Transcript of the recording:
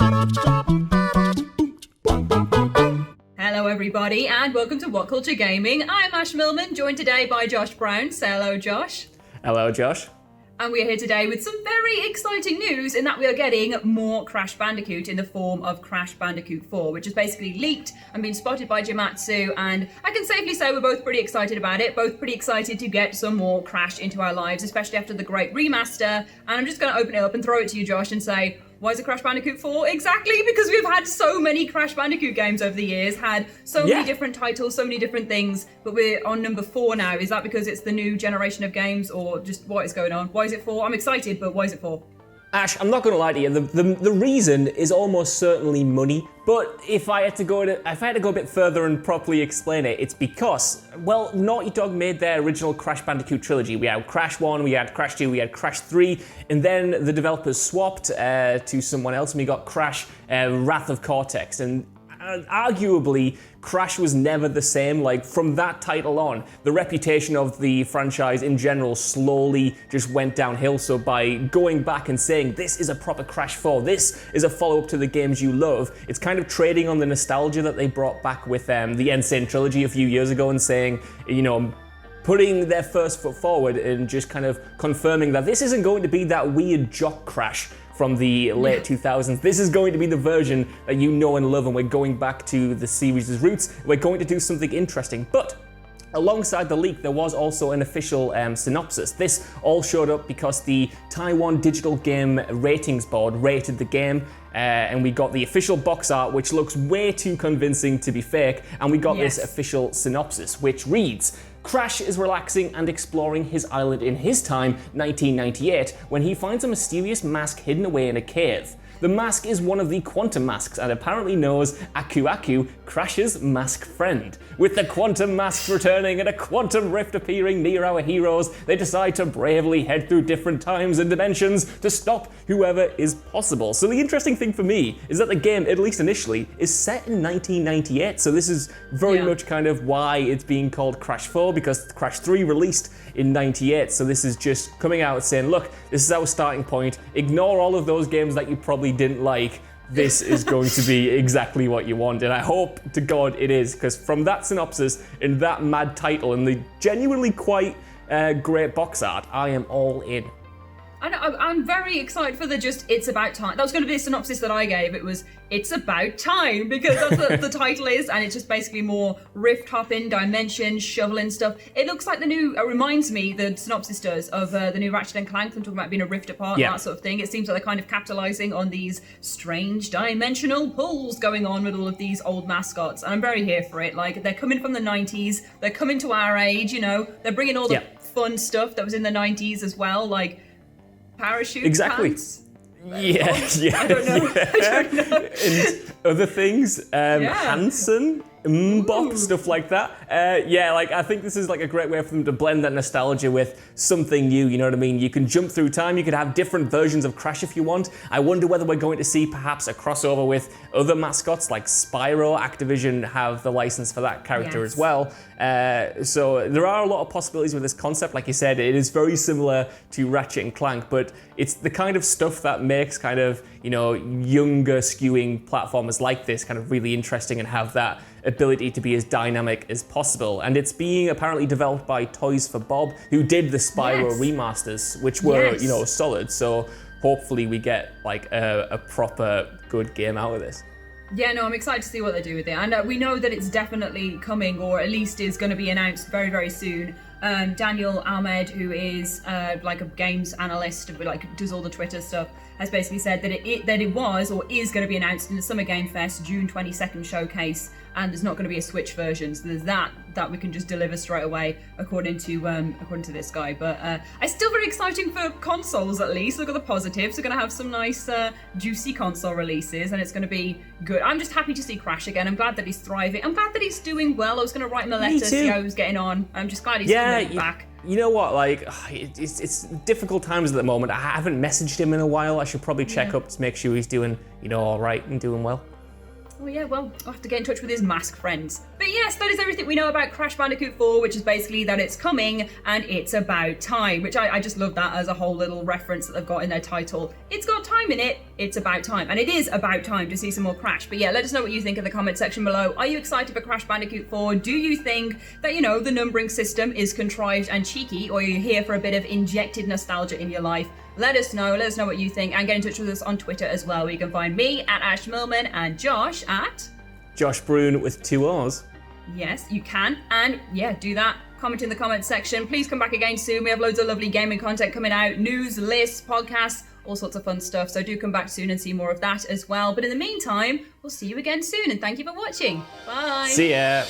Hello everybody and welcome to WhatCulture Gaming. I'm Ash Millman, joined today by Josh Brown. Say hello, Josh. Hello, Josh. And we are here today with some very exciting news in that we are getting more Crash Bandicoot in the form of Crash Bandicoot 4, which is basically leaked and been spotted by Jamatsu, and I can safely say we're both pretty excited about it, both pretty excited to get some more Crash into our lives, especially after the great remaster. And I'm just going to open it up and throw it to you, Josh, and say, why is it Crash Bandicoot 4? Exactly, because we've had so many Crash Bandicoot games over the years, had so many different titles, so many different things, but we're on number 4 now. Is that because it's the new generation of games, or just what is going on? Why is it 4? I'm excited, but why is it 4? Ash, I'm not going to lie to you. The reason is almost certainly money. But if I had to go a bit further and properly explain it, it's because, well, Naughty Dog made their original Crash Bandicoot trilogy. We had Crash 1, we had Crash 2, we had Crash 3, and then the developers swapped to someone else, and we got Crash Wrath of Cortex. And arguably, Crash was never the same. Like, from that title on, the reputation of the franchise in general slowly just went downhill. So by going back and saying, this is a proper Crash 4, this is a follow-up to the games you love, it's kind of trading on the nostalgia that they brought back with the Insane trilogy a few years ago and saying, you know, putting their first foot forward and just kind of confirming that this isn't going to be that weird jock Crash from the late 2000s. This is going to be the version that you know and love, and we're going back to the series' roots. We're going to do something interesting. But alongside the leak, there was also an official synopsis. This all showed up because the Taiwan Digital Game Ratings Board rated the game, and we got the official box art, which looks way too convincing to be fake, and we got this official synopsis, which reads, Crash is relaxing and exploring his island in his time, 1998, when he finds a mysterious mask hidden away in a cave. The mask is one of the quantum masks and apparently knows Aku Aku, Crash's mask friend. With the quantum masks returning and a quantum rift appearing near our heroes, they decide to bravely head through different times and dimensions to stop whoever is possible. So the interesting thing for me is that the game, at least initially, is set in 1998. So this is very much kind of why it's being called Crash 4, because Crash 3 released in 98. So this is just coming out saying, look, this is our starting point. Ignore all of those games that you probably didn't like. This is going to be exactly what you want, and I hope to God it is, because from that synopsis and that mad title and the genuinely quite great box art, I am all in. I'm very excited for It's About Time. That was going to be the synopsis that I gave. It was, It's About Time, because that's what the title is, and it's just basically more rift hopping, dimension, shoveling stuff. It looks like reminds me, the synopsis does, of the new Ratchet & Clank. I'm talking about being a rift apart and that sort of thing. It seems like they're kind of capitalizing on these strange dimensional pulls going on with all of these old mascots, and I'm very here for it. Like, they're coming from the 90s, they're coming to our age, you know, they're bringing all the fun stuff that was in the 90s as well, like parachute pants. I don't know. And other things, Hanson, Mbop, stuff like that. Like, I think this is like a great way for them to blend that nostalgia with something new, you know what I mean? You can jump through time, you could have different versions of Crash if you want. I wonder whether we're going to see perhaps a crossover with other mascots like Spyro. Activision have the license for that character as well. So there are a lot of possibilities with this concept. Like you said, it is very similar to Ratchet & Clank, but it's the kind of stuff that makes kind of, you know, younger skewing platformers like this kind of really interesting and have that ability to be as dynamic as possible. And it's being apparently developed by Toys for Bob, who did the Spyro remasters, which were, you know, solid. So hopefully we get like a proper good game out of this. Yeah, no, I'm excited to see what they do with it. And we know that it's definitely coming, or at least is going to be announced very, very soon. Daniel Ahmed, who is like a games analyst, like does all the Twitter stuff, has basically said that it was or is going to be announced in the Summer Game Fest June 22nd showcase, and there's not going to be a Switch version. So there's that we can just deliver straight away, according to this guy. But it's still very exciting for consoles, at least. Look at the positives. We're going to have some nice, juicy console releases, and it's going to be good. I'm just happy to see Crash again. I'm glad that he's thriving. I'm glad that he's doing well. I was going to write him a letter, see how he was getting on. I'm just glad he's coming back. You know what, like, it's difficult times at the moment. I haven't messaged him in a while. I should probably check up to make sure he's doing, you know, all right and doing well. Oh yeah, well, I'll have to get in touch with his mask friends. But yes, that is everything we know about Crash Bandicoot 4, which is basically that it's coming and it's about time, which I just love that as a whole little reference that they've got in their title. It's got time in it, it's about time. And it is about time to see some more Crash. But yeah, let us know what you think in the comment section below. Are you excited for Crash Bandicoot 4? Do you think that, you know, the numbering system is contrived and cheeky, or are you here for a bit of injected nostalgia in your life? Let us know what you think, and get in touch with us on Twitter as well, where you can find me at Ash Millman and Josh at Josh Brune with 2 R's. Yes, you can, and yeah, do that. Comment in the comments section. Please come back again soon. We have loads of lovely gaming content coming out, news, lists, podcasts, all sorts of fun stuff. So do come back soon and see more of that as well. But in the meantime, we'll see you again soon, and thank you for watching. Bye. See ya.